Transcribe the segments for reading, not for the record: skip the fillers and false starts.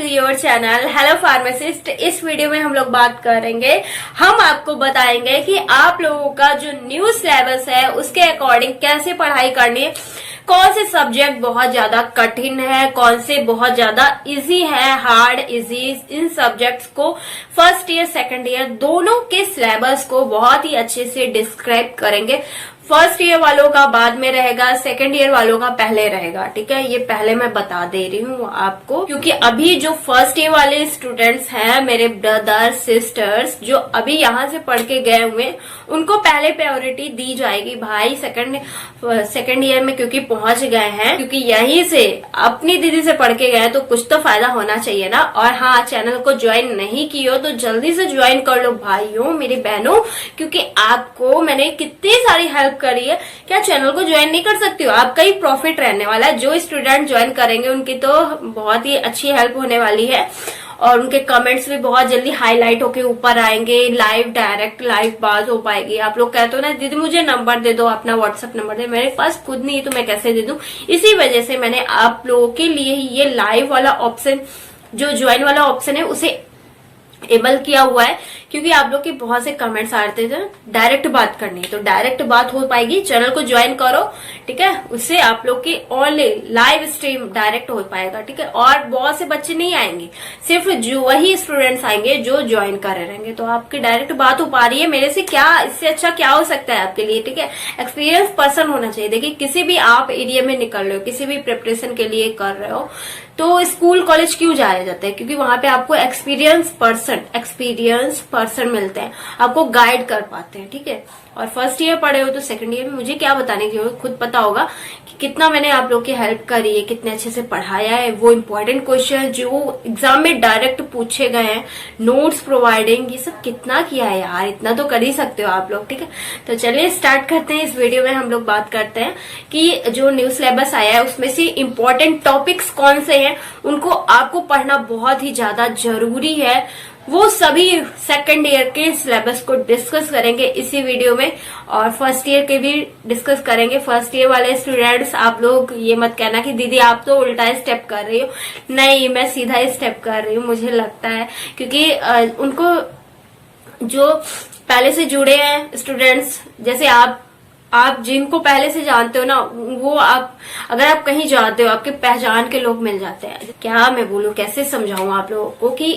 Your channel hello pharmacist. इस video में हम लोग बात करेंगे, हम आपको बताएंगे कि आप लोगों का जो न्यू सिलेबस है उसके अकॉर्डिंग कैसे पढ़ाई करनी है, कौन से सब्जेक्ट बहुत ज्यादा कठिन है, कौन से बहुत ज्यादा इजी है, हार्ड इजी। इन सब्जेक्ट्स को फर्स्ट ईयर सेकंड ईयर दोनों के सिलेबस को बहुत ही अच्छे से डिस्क्राइब करेंगे। फर्स्ट ईयर वालों का बाद में रहेगा, सेकंड ईयर वालों का पहले रहेगा। ठीक है, ये पहले मैं बता दे रही हूँ आपको, क्योंकि अभी जो फर्स्ट ईयर वाले स्टूडेंट्स हैं, मेरे ब्रदर सिस्टर्स जो अभी यहाँ से पढ़ के गए हुए, उनको पहले प्रायोरिटी दी जाएगी। भाई सेकंड ईयर में क्योंकि पहुंच गए हैं, क्योंकि यहीं से अपनी दीदी से पढ़ के गए तो कुछ तो फायदा होना चाहिए ना। और हाँ, चैनल को ज्वाइन नहीं की हो तो जल्दी से ज्वाइन कर लो भाइयों, मेरी बहनों, क्योंकि आपको मैंने कितनी सारी हेल्प करी है। क्या चैनल को ज्वाइन नहीं कर सकती हो? आपका ही प्रॉफिट रहने वाला है। जो स्टूडेंट ज्वाइन करेंगे उनकी तो बहुत ही अच्छी हेल्प होने वाली है और उनके कमेंट्स भी बहुत जल्दी हाईलाइट होके ऊपर आएंगे। डायरेक्ट लाइव बात हो पाएगी। आप लोग कहते हो ना दीदी मुझे नंबर दे दो, अपना व्हाट्सएप नंबर दे, मेरे पास खुद नहीं है तो मैं कैसे दे दूं। इसी वजह से मैंने आप लोगों के लिए ही ये लाइव वाला ऑप्शन, जो ज्वाइन वाला ऑप्शन है, उसे एबल किया हुआ है, क्योंकि आप लोग के बहुत से कमेंट्स आ रहे थे डायरेक्ट बात करनी, तो डायरेक्ट बात हो पाएगी। चैनल को ज्वाइन करो, ठीक है, उससे आप लोग की ओनली लाइव स्ट्रीम डायरेक्ट हो पाएगा। ठीक है, और बहुत से बच्चे नहीं आएंगे, सिर्फ जो वही स्टूडेंट्स आएंगे जो ज्वाइन कर रहेंगे, तो आपकी डायरेक्ट बात हो पा रही है मेरे से। क्या इससे अच्छा क्या हो सकता है आपके लिए? ठीक है, एक्सपीरियंस पर्सन होना चाहिए। देखिए, किसी भी आप एरिया में निकल रहे हो, किसी भी प्रिपरेशन के लिए कर रहे हो, तो स्कूल कॉलेज क्यों जाया जाता है? क्योंकि वहां पे आपको एक्सपीरियंस पर्सन मिलते हैं, आपको गाइड कर पाते हैं। ठीक है, और फर्स्ट ईयर पढ़े हो तो सेकंड ईयर में मुझे क्या बताने की जरूरत, खुद पता होगा कि कितना मैंने आप लोग की हेल्प करी है, कितने अच्छे से पढ़ाया है। वो इम्पोर्टेंट क्वेश्चन जो एग्जाम में डायरेक्ट पूछे गए हैं, नोट्स प्रोवाइडिंग, ये सब कितना किया है यार, इतना तो कर ही सकते हो आप लोग। ठीक है, तो चलिए स्टार्ट करते हैं। इस वीडियो में हम लोग बात करते हैं कि जो न्यू सिलेबस आया है उसमें से इम्पोर्टेंट टॉपिक्स कौन से हैं, उनको आपको पढ़ना बहुत ही ज्यादा जरूरी है। वो सभी सेकंड ईयर के सिलेबस को डिस्कस करेंगे इसी वीडियो में, और फर्स्ट ईयर के भी डिस्कस करेंगे। फर्स्ट ईयर वाले स्टूडेंट्स, आप लोग ये मत कहना कि दीदी आप तो उल्टा स्टेप कर रही हो। नहीं, मैं सीधा स्टेप कर रही हूँ, मुझे लगता है, क्योंकि उनको जो पहले से जुड़े हैं स्टूडेंट्स, जैसे आप जिनको पहले से जानते हो ना, वो आप अगर आप कहीं जाते हो, आपके पहचान के लोग मिल जाते हैं। क्या मैं बोलूं, कैसे समझाऊं आप लोगों को कि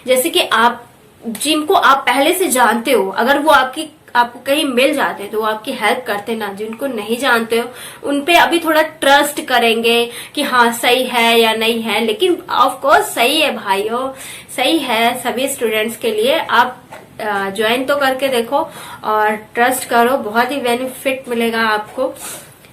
जैसे कि आप जिनको आप पहले से जानते हो, अगर वो आपको कहीं मिल जाते हैं तो वो आपकी हेल्प करते ना। जिनको नहीं जानते हो उनपे अभी थोड़ा ट्रस्ट करेंगे कि हाँ सही है या नहीं है, लेकिन ऑफ कोर्स सही है भाइयों, सही है सभी स्टूडेंट्स के लिए। आप ज्वाइन तो करके देखो और ट्रस्ट करो, बहुत ही बेनिफिट मिलेगा आपको,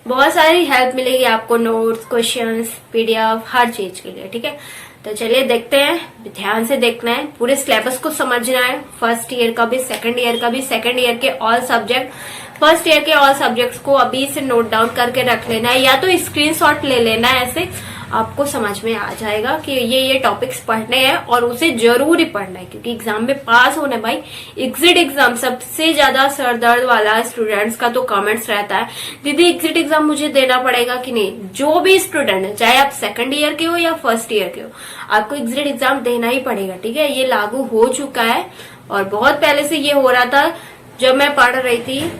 बहुत सारी हेल्प मिलेगी आपको, नोट्स, क्वेश्चंस, पीडीएफ, हर चीज के लिए। ठीक है, तो चलिए देखते हैं, ध्यान से देखना है, पूरे सिलेबस को समझना है, फर्स्ट ईयर का भी, सेकंड ईयर का भी, सेकंड ईयर के ऑल सब्जेक्ट, फर्स्ट ईयर के ऑल सब्जेक्ट्स को अभी से नोट डाउन करके रख लेना है, या तो स्क्रीनशॉट ले लेना है, ऐसे आपको समझ में आ जाएगा कि ये टॉपिक्स पढ़ने हैं और उसे जरूरी पढ़ना है, क्योंकि एग्जाम में पास होना है भाई। एग्जिट एग्जाम सबसे ज्यादा सरदर्द वाला स्टूडेंट्स का तो कमेंट्स रहता है, दीदी एग्जिट एग्जाम मुझे देना पड़ेगा कि नहीं। जो भी स्टूडेंट है, चाहे आप सेकंड ईयर के हो या फर्स्ट ईयर के हो, आपको एग्जिट एग्जाम देना ही पड़ेगा। ठीक है, ये लागू हो चुका है और बहुत पहले से ये हो रहा था। जब मैं पढ़ रही थी,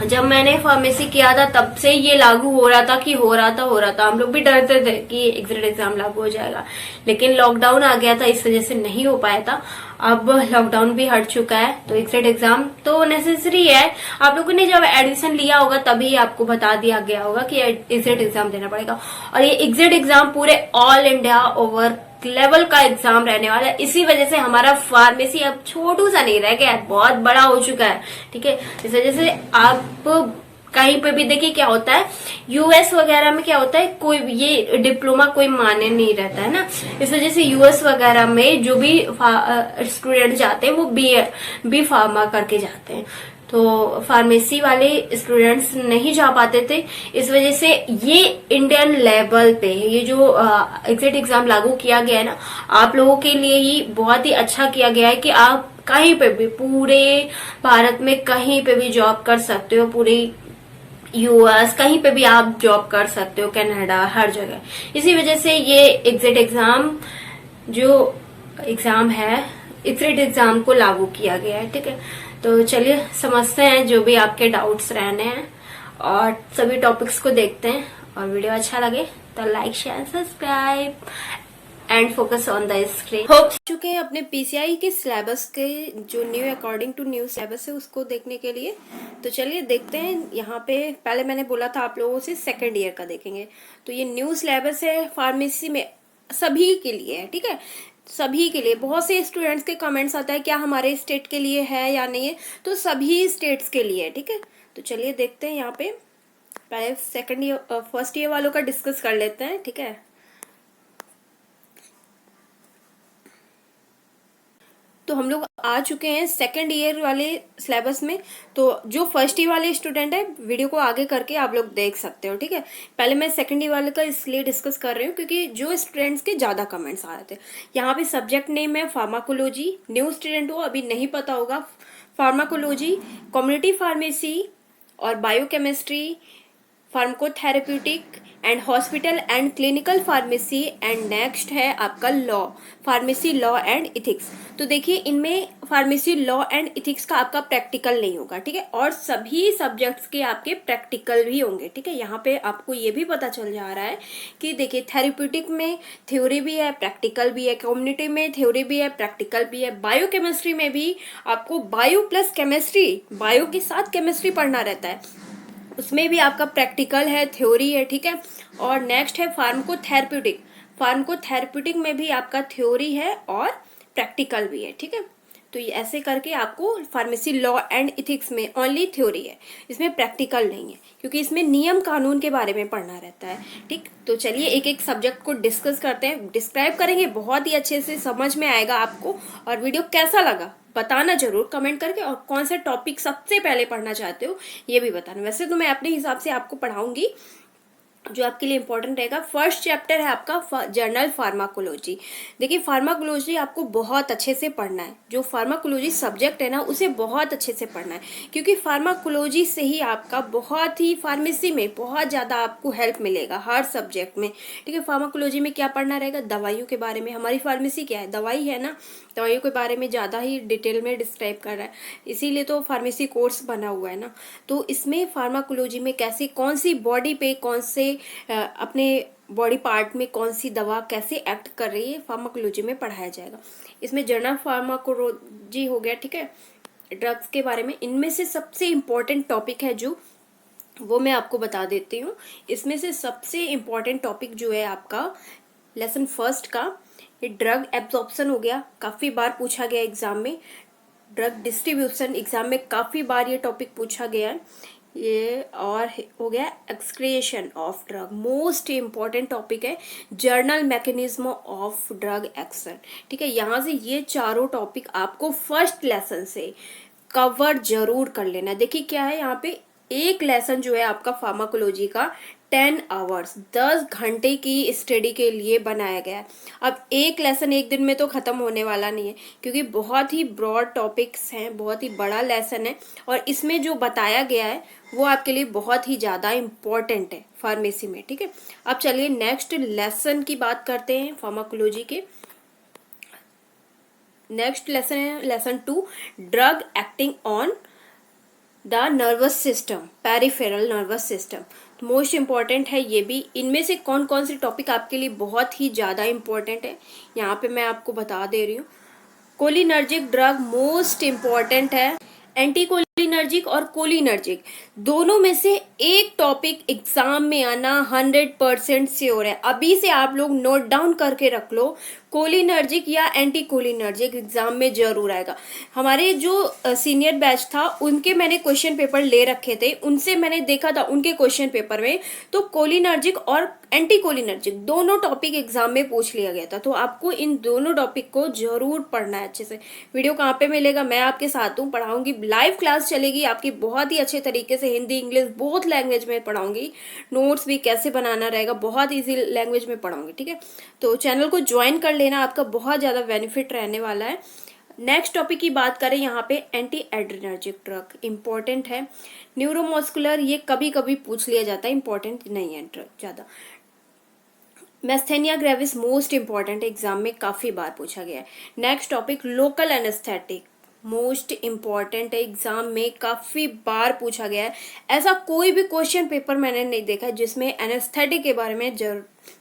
जब मैंने फार्मेसी किया था, तब से ये लागू हो रहा था कि हो रहा था। हम लोग भी डरते थे कि एग्जिट एग्जाम लागू हो जाएगा, लेकिन लॉकडाउन आ गया था, इस वजह से नहीं हो पाया था। अब लॉकडाउन भी हट चुका है तो एग्जिट एग्जाम तो नेसेसरी है। आप लोगों ने जब एडमिशन लिया होगा तभी आपको बता दिया गया होगा कि एग्जिट एग्जाम देना पड़ेगा, और ये एग्जिट एग्जाम पूरे ऑल इंडिया ओवर लेवल का एग्जाम रहने वाला है। इसी वजह से हमारा फार्मेसी अब छोटू सा नहीं रह गया है, बहुत बड़ा हो चुका है। ठीक है, इस वजह से आप कहीं पे भी देखिए क्या होता है, यूएस वगैरह में क्या होता है, कोई ये डिप्लोमा कोई मान्य नहीं रहता है ना। इस वजह से यूएस वगैरह में जो भी स्टूडेंट जाते हैं वो बी फार्मा करके जाते हैं, तो फार्मेसी वाले स्टूडेंट्स नहीं जा पाते थे। इस वजह से ये इंडियन लेवल पे ये जो एग्जिट एग्जाम लागू किया गया है ना, आप लोगों के लिए ही बहुत ही अच्छा किया गया है कि आप कहीं पे भी, पूरे भारत में कहीं पे भी जॉब कर सकते हो, पूरे यूएस कहीं पे भी आप जॉब कर सकते हो, कनाडा, हर जगह। इसी वजह से ये एग्जिट एग्जाम जो एग्जाम है इक्रिट एग्जाम को लागू किया गया है। ठीक है, तो चलिए समझते हैं जो भी आपके डाउट्स रहने हैं और सभी टॉपिक्स को देखते हैं। और वीडियो अच्छा लगे तो like share subscribe and focus on the screen. हो चुके हैं अपने पीसीआई के सिलेबस के जो new according to new syllabus है उसको देखने के लिए। तो चलिए देखते हैं। यहाँ पे पहले मैंने बोला था आप लोगों से सेकेंड ईयर का देखेंगे, तो ये न्यू सिलेबस है फार्मेसी में सभी के लिए है। ठीक है, सभी के लिए। बहुत से स्टूडेंट्स के कमेंट्स आता है क्या हमारे स्टेट के लिए है या नहीं है, तो सभी स्टेट्स के लिए है। ठीक है, तो चलिए देखते हैं। यहाँ पे पहले सेकंड ईयर फर्स्ट ईयर वालों का डिस्कस कर लेते हैं। ठीक है, तो हम लोग आ चुके हैं सेकंड ईयर वाले सिलेबस में। तो जो फर्स्ट ईयर वाले स्टूडेंट है वीडियो को आगे करके आप लोग देख सकते हो। ठीक है, पहले मैं सेकंड ईयर वाले का इसलिए डिस्कस कर रही हूँ क्योंकि जो स्टूडेंट्स के ज्यादा कमेंट्स आ रहे थे। यहाँ पे सब्जेक्ट नेम है फार्माकोलॉजी। न्यू स्टूडेंट हो अभी नहीं पता होगा, फार्माकोलॉजी, कम्युनिटी फार्मेसी और biochemistry, pharmacotherapeutic and hospital and clinical pharmacy and next है आपका law, pharmacy law and ethics. तो देखिए इनमें फार्मेसी लॉ एंड इथिक्स का आपका प्रैक्टिकल नहीं होगा। ठीक है, और सभी सब्जेक्ट्स के आपके प्रैक्टिकल भी होंगे। ठीक है, यहाँ पे आपको ये भी पता चल जा रहा है कि देखिए थेरेप्यूटिक में थ्योरी भी है प्रैक्टिकल भी है, कम्युनिटी में थ्योरी भी है प्रैक्टिकल भी है, बायोकेमिस्ट्री में भी आपको बायो प्लस केमिस्ट्री, बायो के साथ केमिस्ट्री पढ़ना रहता है, उसमें भी आपका प्रैक्टिकल है थ्योरी है। ठीक है, और नेक्स्ट है फार्माकोथेरेप्यूटिक। फार्माकोथेरेप्यूटिक में भी आपका थ्योरी है और प्रैक्टिकल भी है। ठीक है, तो ये ऐसे करके आपको फार्मेसी लॉ एंड इथिक्स में ओनली थ्योरी है, इसमें प्रैक्टिकल नहीं है क्योंकि इसमें नियम कानून के बारे में पढ़ना रहता है। ठीक, तो चलिए एक एक सब्जेक्ट को डिस्कस करते हैं, डिस्क्राइब करेंगे, बहुत ही अच्छे से समझ में आएगा आपको। और वीडियो कैसा लगा बताना जरूर कमेंट करके, और कौन सा टॉपिक सबसे पहले पढ़ना चाहते हो ये भी बताना। वैसे तो मैं अपने हिसाब से आपको पढ़ाऊंगी जो आपके लिए इंपॉर्टेंट रहेगा। फर्स्ट चैप्टर है आपका जर्नल फार्माकोलॉजी। देखिए फार्माकोलॉजी आपको बहुत अच्छे से पढ़ना है, जो फार्माकोलॉजी सब्जेक्ट है ना उसे बहुत अच्छे से पढ़ना है क्योंकि फार्माकोलॉजी से ही आपका बहुत ही फार्मेसी में बहुत ज़्यादा आपको हेल्प मिलेगा हर सब्जेक्ट में। ठीक है, फार्माकोलॉजी में क्या पढ़ना रहेगा, दवाइयों के बारे में। हमारी फार्मेसी क्या है, दवाई है ना, दवाइयों के बारे में ज़्यादा ही डिटेल में डिस्क्राइब कर रहा है, इसीलिए तो फार्मेसी कोर्स बना हुआ है ना। तो इसमें फार्माकोलॉजी में कैसे कौन सी बॉडी पे कौन से अपने बॉडी पार्ट में कौन सी दवा कैसे एक्ट कर रही है फार्माकोलॉजी में पढ़ाया जाएगा। इसमें जर्नल फार्माकोलॉजी हो गया। ठीक है, ड्रग्स के बारे में इनमें से सबसे इम्पोर्टेंट टॉपिक है जो वो मैं आपको बता देती हूँ। इसमें से सबसे इम्पोर्टेंट टॉपिक जो है आपका लेसन फर्स्ट का, ये ड्रग एब्जॉर्प्शन हो गया, काफ़ी बार पूछा गया एग्जाम में। ड्रग डिस्ट्रीब्यूशन एग्जाम में काफ़ी बार ये टॉपिक पूछा गया है ये। और हो गया excretion of drug, most important topic है general mechanism of drug action. ठीक है, यहाँ से ये चारों टॉपिक आपको फर्स्ट लेसन से कवर जरूर कर लेना। देखिए क्या है यहाँ पे, एक लेसन जो है आपका फार्माकोलॉजी का 10 आवर्स 10 घंटे की स्टडी के लिए बनाया गया है। अब एक लेसन एक दिन में तो खत्म होने वाला नहीं है क्योंकि बहुत ही ब्रॉड टॉपिक्स हैं, बहुत ही बड़ा लेसन है और इसमें जो बताया गया है वो आपके लिए बहुत ही ज़्यादा इम्पोर्टेंट है फार्मेसी में। ठीक है, अब चलिए नेक्स्ट लेसन की बात करते हैं फार्माकोलॉजी के। नेक्स्ट लेसन है lesson 2, drug acting on the nervous system, peripheral nervous system. Most important है ये भी। इनमें से कौन कौन से टॉपिक आपके लिए बहुत ही ज़्यादा इम्पोर्टेंट है यहाँ पे मैं आपको बता दे रही हूँ। कोलिनर्जिक ड्रग मोस्ट इम्पॉर्टेंट है, एंटी कोलिनर्जिक और कोलिनर्जिक दोनों में से एक टॉपिक एग्जाम में आना 100% श्योर है। अभी से आप लोग नोट डाउन करके रख लो, कोलिनर्जिक या एंटी कोलिनर्जिक एग्जाम में जरूर आएगा। हमारे जो सीनियर बैच था उनके मैंने क्वेश्चन पेपर ले रखे थे, उनसे मैंने देखा था उनके क्वेश्चन पेपर में तो कोलिनर्जिक और एंटी कोलिनर्जिक दोनों टॉपिक एग्जाम में पूछ लिया गया था। तो आपको इन दोनों टॉपिक को जरूर पढ़ना है अच्छे से। वीडियो कहाँ पे मिलेगा, मैं आपके साथ हूँ, पढ़ाऊंगी, लाइव क्लास चलेगी आपकी बहुत ही अच्छे तरीके से, हिंदी इंग्लिश बोथ लैंग्वेज में पढ़ाऊंगी। नोट्स भी कैसे बनाना रहेगा बहुत ईजी लैंग्वेज में पढ़ाऊंगी। ठीक है, तो चैनल को ज्वाइन कर लेना, आपका बहुत ज्यादा बेनिफिट रहने वाला है। नेक्स्ट टॉपिक की बात करें यहाँ पे, एंटी एड्रेनर्जिक ड्रग इंपॉर्टेंट है। न्यूरोमस्कुलर ये कभी कभी पूछ लिया जाता है, इंपॉर्टेंट नहीं है ड्रग ज्यादा। मैस्थेनिया ग्रेविस मोस्ट इंपॉर्टेंट एग्जाम में काफी बार पूछा गया है। Next topic local anaesthetic, most important exam में काफी बार पूछा गया है। ऐसा कोई भी क्वेश्चन पेपर मैंने नहीं देखा जिसमें एनेस्थेटिक के बारे में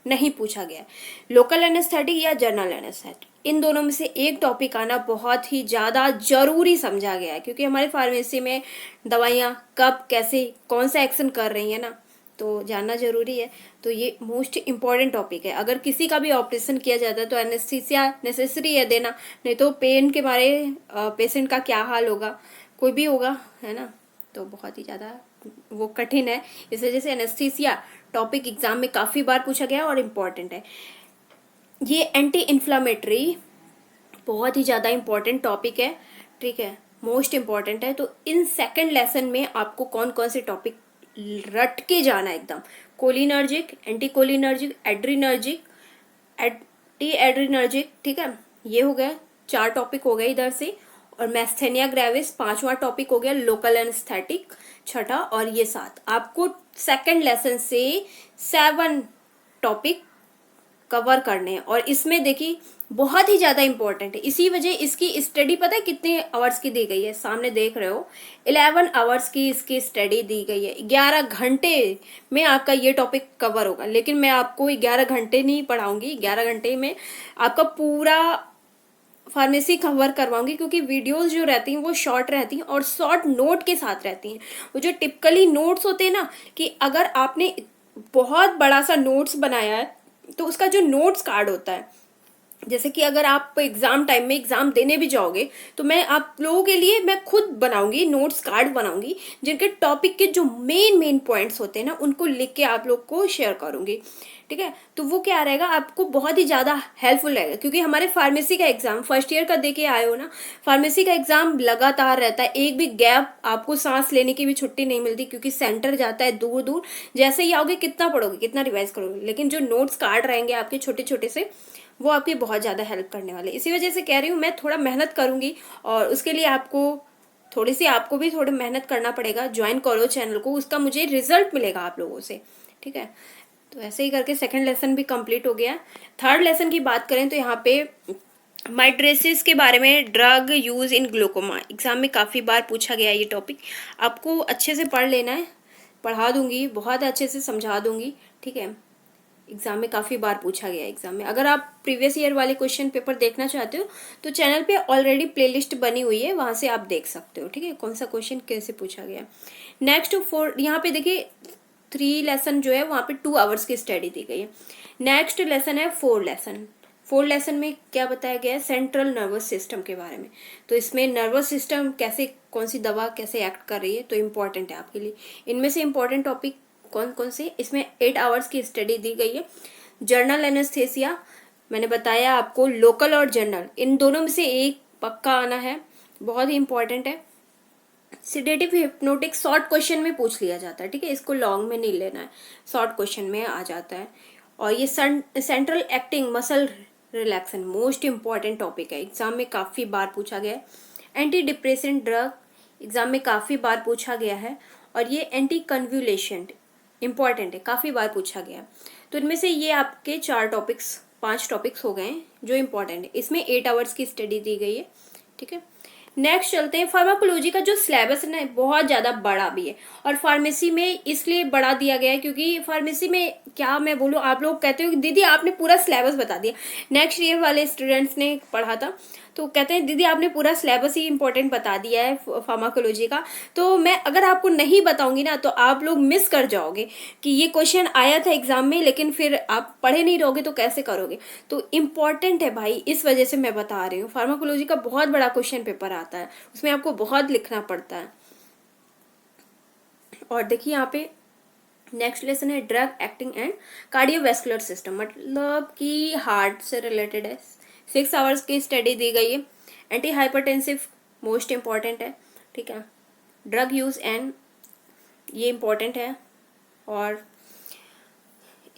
नहीं पूछा गया है। लोकल एनेस्थेटिक या जनरल एनेस्थेटिक, इन दोनों में से एक टॉपिक आना बहुत ही ज़्यादा जरूरी समझा गया है, क्योंकि हमारे फार्मेसी में दवाइयाँ कब कैसे कौन सा एक्शन कर रही है ना, तो जानना जरूरी है। तो ये मोस्ट इम्पॉर्टेंट टॉपिक है। अगर किसी का भी ऑपरेशन किया जाता है तो एनेस्थीसिया नेसेसरी है देना, नहीं तो पेन के मारे पेशेंट का क्या हाल होगा, कोई भी होगा, है ना। तो बहुत ही ज़्यादा वो कठिन है, इस वजह से एनेस्थीसिया टॉपिक एग्जाम में काफ़ी बार पूछा गया और इम्पॉर्टेंट है। ये एंटी इन्फ्लामेटरी बहुत ही ज़्यादा इम्पॉर्टेंट टॉपिक है, ठीक है, मोस्ट इम्पॉर्टेंट है। तो इन सेकंड लेसन में आपको कौन कौन से टॉपिक रट के जाना है एकदम, cholinergic, anti cholinergic, adrenergic, anti adrenergic, ठीक है, ये हो गया 4 टॉपिक हो गए इधर से। और मैस्थेनिया ग्रेविस 5वां टॉपिक हो गया, लोकल एनेस्थेटिक 6ठा, और ये 7। आपको सेकंड लेसन से 7 टॉपिक कवर करने हैं, और इसमें देखिए बहुत ही ज्यादा इंपॉर्टेंट है। इसी वजह इसकी स्टडी पता है कितने आवर्स की दी गई है, सामने देख रहे हो 11 आवर्स की इसकी स्टडी दी गई है। 11 घंटे में आपका ये टॉपिक कवर होगा, लेकिन मैं आपको 11 घंटे नहीं पढ़ाऊंगी, 11 घंटे में आपका पूरा फार्मेसी कवर करवाऊंगी, क्योंकि वीडियोस जो रहती हैं वो शॉर्ट रहती हैं और शॉर्ट नोट के साथ रहती हैं। वो जो टिपिकली नोट्स होते हैं ना, कि अगर आपने बहुत बड़ा सा नोट्स बनाया है तो उसका जो नोट्स कार्ड होता है, जैसे कि अगर आप एग्जाम टाइम में एग्जाम देने भी जाओगे तो मैं आप लोगों के लिए मैं खुद बनाऊंगी, नोट्स कार्ड बनाऊंगी, जिनके टॉपिक के जो मेन पॉइंट्स होते हैं ना उनको लिख के आप लोग को शेयर करूंगी, ठीक है। तो वो क्या रहेगा, आपको बहुत ही ज़्यादा हेल्पफुल रहेगा, क्योंकि हमारे फार्मेसी का एग्जाम फर्स्ट ईयर का दे के आए हो ना, फार्मेसी का एग्जाम लगातार रहता है, एक भी गैप आपको सांस लेने की भी छुट्टी नहीं मिलती, क्योंकि सेंटर जाता है दूर दूर। जैसे ही आओगे कितना पढ़ोगे, कितना रिवाइज करोगे, लेकिन जो नोट्स कार्ड रहेंगे आपके छोटे छोटे से, वो आपकी बहुत ज़्यादा हेल्प करने वाले। इसी वजह से कह रही हूँ मैं थोड़ा मेहनत करूंगी, और उसके लिए आपको भी थोड़ी मेहनत करना पड़ेगा। ज्वाइन करो चैनल को, उसका मुझे रिजल्ट मिलेगा आप लोगों से, ठीक है। तो ऐसे ही करके सेकंड लेसन भी कंप्लीट हो गया। थर्ड लेसन की बात करें तो यहाँ पे माइड्रेसिस के बारे में, drug use in glaucoma, exam में काफ़ी बार पूछा गया ये टॉपिक। आपको अच्छे से पढ़ लेना है, पढ़ा दूंगी, बहुत अच्छे से समझा दूंगी, ठीक है। एग्जाम में काफ़ी बार पूछा गया एग्जाम में। अगर आप प्रीवियस ईयर वाले क्वेश्चन पेपर देखना चाहते हो तो चैनल पे ऑलरेडी प्लेलिस्ट बनी हुई है, वहां से आप देख सकते हो, ठीक है, कौन सा क्वेश्चन कैसे पूछा गया। नेक्स्ट 4, यहाँ पे देखिए 3 लेसन जो है वहाँ पे 2 आवर्स की स्टडी दी गई है। नेक्स्ट लेसन है 4 लेसन। 4 लेसन में क्या बताया गया है, सेंट्रल नर्वस सिस्टम के बारे में। तो इसमें नर्वस सिस्टम कैसे, कौन सी दवा कैसे एक्ट कर रही है, तो इम्पोर्टेंट है आपके लिए। इनमें से इम्पोर्टेंट टॉपिक कौन कौन से, इसमें 8 आवर्स की स्टडी दी गई है। जर्नल एनेस्थेसिया मैंने बताया आपको, लोकल और जनरल, इन दोनों में से एक पक्का आना है, बहुत ही इंपॉर्टेंट है। सिडेटिव हिप्नोटिक शॉर्ट क्वेश्चन में पूछ लिया जाता है, ठीक है, इसको लॉन्ग में नहीं लेना है, शॉर्ट क्वेश्चन में आ जाता है। और ये central acting muscle relaxin most important topic है, एग्जाम में काफ़ी बार पूछा गया है। एंटी डिप्रेसेंट ड्रग एग्जाम में काफ़ी बार पूछा गया है। और ये एंटी कन्व्यूलेशन इंपॉर्टेंट है, काफ़ी बार पूछा गया। तो इनमें से ये आपके 5 टॉपिक्स हो गए हैं जो इंपॉर्टेंट है। इसमें 8 आवर्स की स्टडी दी गई है, ठीक है। नेक्स्ट चलते हैं, फार्माकोलॉजी का जो सिलेबस है ना बहुत ज़्यादा बड़ा भी है, और फार्मेसी में इसलिए बढ़ा दिया गया है क्योंकि फार्मेसी में क्या मैं बोलूँ, आप लोग कहते हो कि दीदी आपने पूरा सिलेबस बता दिया। नेक्स्ट ईयर वाले स्टूडेंट्स ने पढ़ा था तो कहते हैं दीदी आपने पूरा सिलेबस ही इंपॉर्टेंट बता दिया है फार्माकोलॉजी का। तो मैं अगर आपको नहीं बताऊंगी ना तो आप लोग मिस कर जाओगे कि ये क्वेश्चन आया था एग्जाम में, लेकिन फिर आप पढ़े नहीं रहोगे तो कैसे करोगे। तो इम्पॉर्टेंट है भाई, इस वजह से मैं बता रही हूँ। फार्माकोलॉजी का बहुत बड़ा क्वेश्चन पेपर आता है, उसमें आपको बहुत लिखना पड़ता है। और देखिए यहाँ पे नेक्स्ट लेसन है drug acting and cardiovascular system, मतलब कि हार्ट से रिलेटेड है। 6 आवर्स की स्टडी दी गई है। एंटी हाइपरटेंसिव मोस्ट इंपॉर्टेंट है, ठीक है। ड्रग यूज एंड ये इंपॉर्टेंट है, और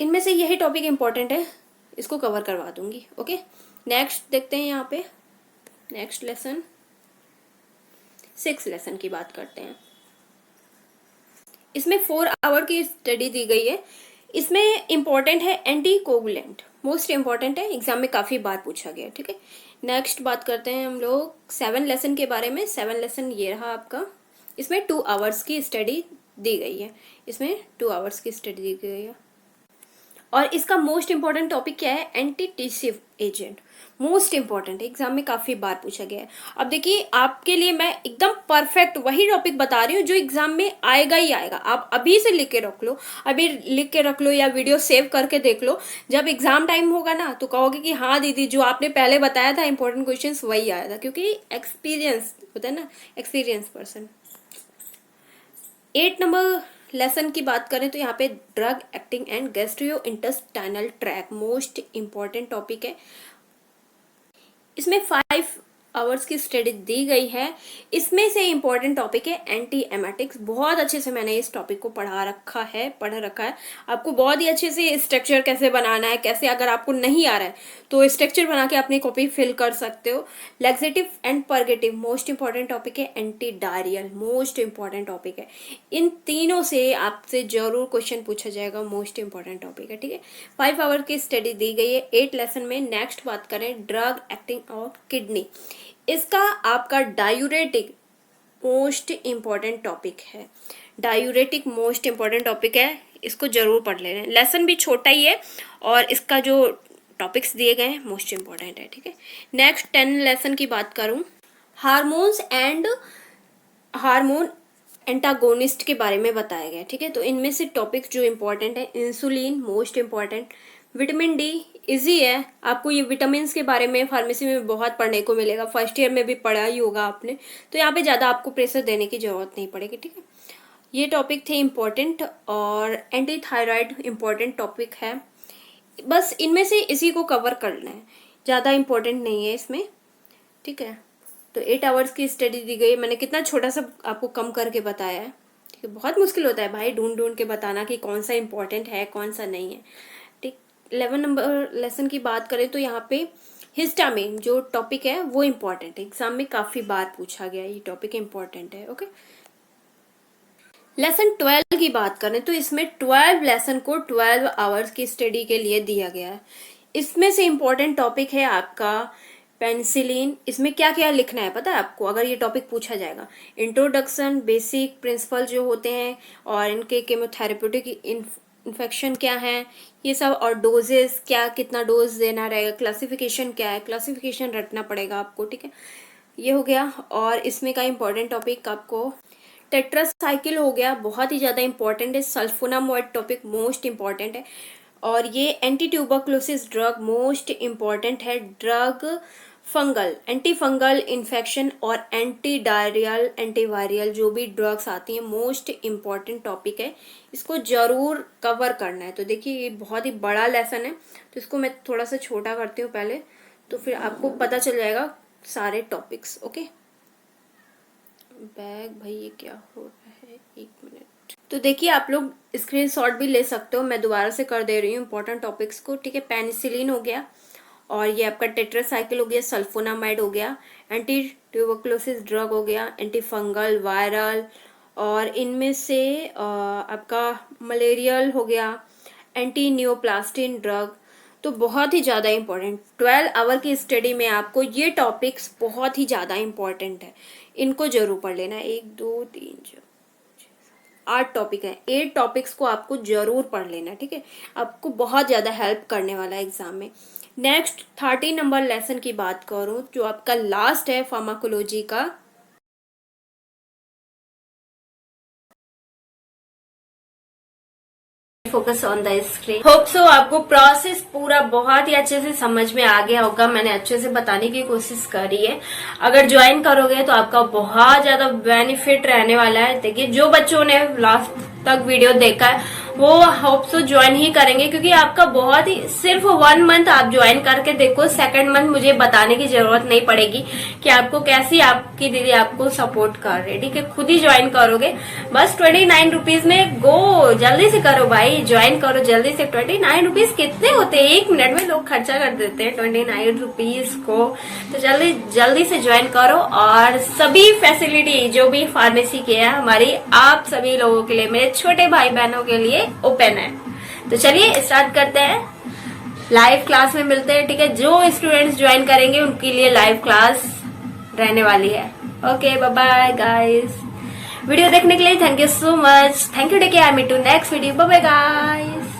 इनमें से यही टॉपिक इंपॉर्टेंट है, इसको कवर करवा दूंगी, ओके। नेक्स्ट देखते हैं यहाँ पे नेक्स्ट लेसन 6 लेसन की बात करते हैं। इसमें 4 आवर की स्टडी दी गई है। इसमें इंपॉर्टेंट है एंटी कोगुलेंट, मोस्ट इंपॉर्टेंट है, एग्जाम में काफी बार पूछा गया। ठीक है, नेक्स्ट बात करते हैं हम लोग 7 लेसन के बारे में। 7 लेसन ये रहा आपका, इसमें 2 आवर्स की स्टडी दी गई है, इसमें 2 आवर्स की स्टडी दी गई है। और इसका मोस्ट इंपॉर्टेंट टॉपिक क्या है, antitussive agent, most important, exam में काफी बार पूछा गया है। अब देखिए आपके लिए मैं एकदम परफेक्ट वही टॉपिक बता रही हूँ जो एग्जाम में आएगा ही आएगा। आप अभी से लिख के रख लो, अभी लिख के रख लो या वीडियो सेव करके देख लो, जब एग्जाम टाइम होगा ना तो कहोगे कि हाँ दीदी जो आपने पहले बताया था इंपॉर्टेंट क्वेश्चंस वही आया था, क्योंकि एक्सपीरियंस होता है ना, एक्सपीरियंस पर्सन। 8 नंबर लेसन की बात करें तो यहाँ पे drug acting and gastrointestinal tract, most important topic है। इसमें 5 आवर्स की स्टडी दी गई है। इसमें से इंपॉर्टेंट टॉपिक है एंटी एमेटिक्स। बहुत अच्छे से मैंने इस टॉपिक को पढ़ रखा है। आपको बहुत ही अच्छे से स्ट्रक्चर कैसे बनाना है, कैसे, अगर आपको नहीं आ रहा है तो स्ट्रक्चर बना के अपनी कॉपी फिल कर सकते हो। Laxative and purgative, most important topic है। Anti diarrhoeal, most important topic है। इन तीनों से आपसे जरूर क्वेश्चन पूछा जाएगा, मोस्ट इंपॉर्टेंट टॉपिक है। ठीक है, 5 आवर की स्टडी दी गई है 8 लेसन में। नेक्स्ट बात करें ड्रग एक्टिंग और किडनी, इसका आपका डायूरेटिक मोस्ट इंपॉर्टेंट टॉपिक है। डायूरेटिक मोस्ट इंपॉर्टेंट टॉपिक है, इसको जरूर पढ़ लेना। लेसन भी छोटा ही है और इसका जो टॉपिक्स दिए गए हैं मोस्ट इंपॉर्टेंट है। ठीक है, नेक्स्ट 10 लेसन की बात करूं, हार्मोन्स एंड हार्मोन एंटागोनिस्ट के बारे में बताया गया। ठीक है, तो इनमें से टॉपिक्स जो इंपॉर्टेंट है, insulin most important, vitamin D easy है, आपको ये विटामिन के बारे में फार्मेसी में बहुत पढ़ने को मिलेगा, फर्स्ट ईयर में भी पढ़ा ही होगा आपने, तो यहाँ पे ज़्यादा आपको प्रेशर देने की जरूरत नहीं पड़ेगी। ठीक है, ये टॉपिक थे इम्पोर्टेंट। और एंटी थायराइड इम्पोर्टेंट टॉपिक है, बस इनमें से इसी को कवर करना है, ज़्यादा इम्पोर्टेंट नहीं है इसमें। ठीक है, तो 8 आवर्स की स्टडी दी गई। मैंने कितना छोटा सा आपको कम करके बताया है। ठीक है, बहुत मुश्किल होता है भाई ढूंढ ढूंढ के बताना कि कौन सा इम्पोर्टेंट है कौन सा नहीं है। ठीक, 11 नंबर लेसन की बात करें तो यहाँ पे हिस्टामिन जो टॉपिक है वो इम्पोर्टेंट है, एग्जाम में काफी बार पूछा गया, ये टॉपिक इम्पोर्टेंट है। ओके, लेसन 12 की बात करें तो इसमें 12 लेसन को 12 आवर्स की स्टडी के लिए दिया गया है। इसमें से इम्पोर्टेंट टॉपिक है आपका पेनिसिलिन। इसमें क्या क्या लिखना है पता है आपको, अगर ये टॉपिक पूछा जाएगा, इंट्रोडक्शन, बेसिक प्रिंसिपल जो होते हैं और इनके केमोथेरेप्यूटिक इन्फेक्शन क्या है ये सब, और डोजेस क्या, कितना डोज देना रहेगा, क्लासिफिकेशन क्या है, क्लासिफिकेशन रटना पड़ेगा आपको। ठीक है, ये हो गया। और इसमें का इम्पोर्टेंट टॉपिक आपको टेट्रासाइकिल हो गया, बहुत ही ज़्यादा इंपॉर्टेंट है। सल्फोनामोइड टॉपिक मोस्ट इंपॉर्टेंट है। और ये anti tuberculosis drug most important है। Drug fungal, anti fungal infection और एंटी डायरियल, एंटीवायरल जो भी ड्रग्स आती हैं मोस्ट इंपॉर्टेंट टॉपिक है, इसको जरूर कवर करना है। तो देखिए ये बहुत ही बड़ा लेसन है, तो इसको मैं थोड़ा सा छोटा करती हूँ पहले, तो फिर आपको पता चल जाएगा सारे टॉपिक्स। ओके, बैग भाई ये क्या हो रहा है, 1 मिनट। तो देखिए आप लोग स्क्रीनशॉट भी ले सकते हो, मैं दोबारा से कर दे रही हूँ इंपॉर्टेंट टॉपिक्स को। ठीक है, पेनिसिलिन हो गया, और ये आपका टेट्रासाइकिल हो गया, सल्फोनामाइड हो गया, एंटी ट्यूबरक्लोसिस ड्रग हो गया, एंटी फंगल, वायरल, और इनमें से आपका मलेरियल हो गया, एंटी नियोप्लास्टिन ड्रग। तो बहुत ही ज़्यादा इंपॉर्टेंट 12 आवर की स्टडी में आपको ये टॉपिक्स बहुत ही ज़्यादा इंपॉर्टेंट है, इनको जरूर पढ़ लेना। 1 2 3 4 8 टॉपिक है, 8 टॉपिक्स को आपको जरूर पढ़ लेना। ठीक है, आपको बहुत ज़्यादा हेल्प करने वाला है एग्जाम में। नेक्स्ट 30 नंबर लेसन की बात करूं जो आपका लास्ट है फार्माकोलॉजी का। Focus on the screen. Hope so आपको प्रोसेस पूरा बहुत ही अच्छे से समझ में आ गया होगा, मैंने अच्छे से बताने की कोशिश करी है। अगर ज्वाइन करोगे तो आपका बहुत ज्यादा बेनिफिट रहने वाला है। देखिए जो बच्चों ने लास्ट तक वीडियो देखा है वो होप सो ज्वाइन ही करेंगे, क्योंकि आपका बहुत ही सिर्फ 1 मंथ आप ज्वाइन करके देखो, सेकंड मंथ मुझे बताने की जरूरत नहीं पड़ेगी कि आपको कैसी आपकी दीदी आपको सपोर्ट कर रही है। ठीक है, खुद ही ज्वाइन करोगे, बस 29 रुपीज में गो, जल्दी से करो भाई, ज्वाइन करो जल्दी से। 29 रुपीज कितने होते हैं, 1 मिनट में लोग खर्चा कर देते हैं 29 रुपीज को, तो जल्दी से ज्वाइन करो। और सभी फैसिलिटी जो भी फार्मेसी की है हमारी, आप सभी लोगों के लिए, मेरे छोटे भाई बहनों के लिए ओपन है। तो चलिए स्टार्ट करते हैं। लाइव क्लास में मिलते हैं, ठीक है। जो स्टूडेंट्स ज्वाइन करेंगे उनके लिए लाइव क्लास रहने वाली है। Okay, bye bye guys. Video देखने के लिए thank you so much. Thank you, take care, meet to next video. Bye bye guys.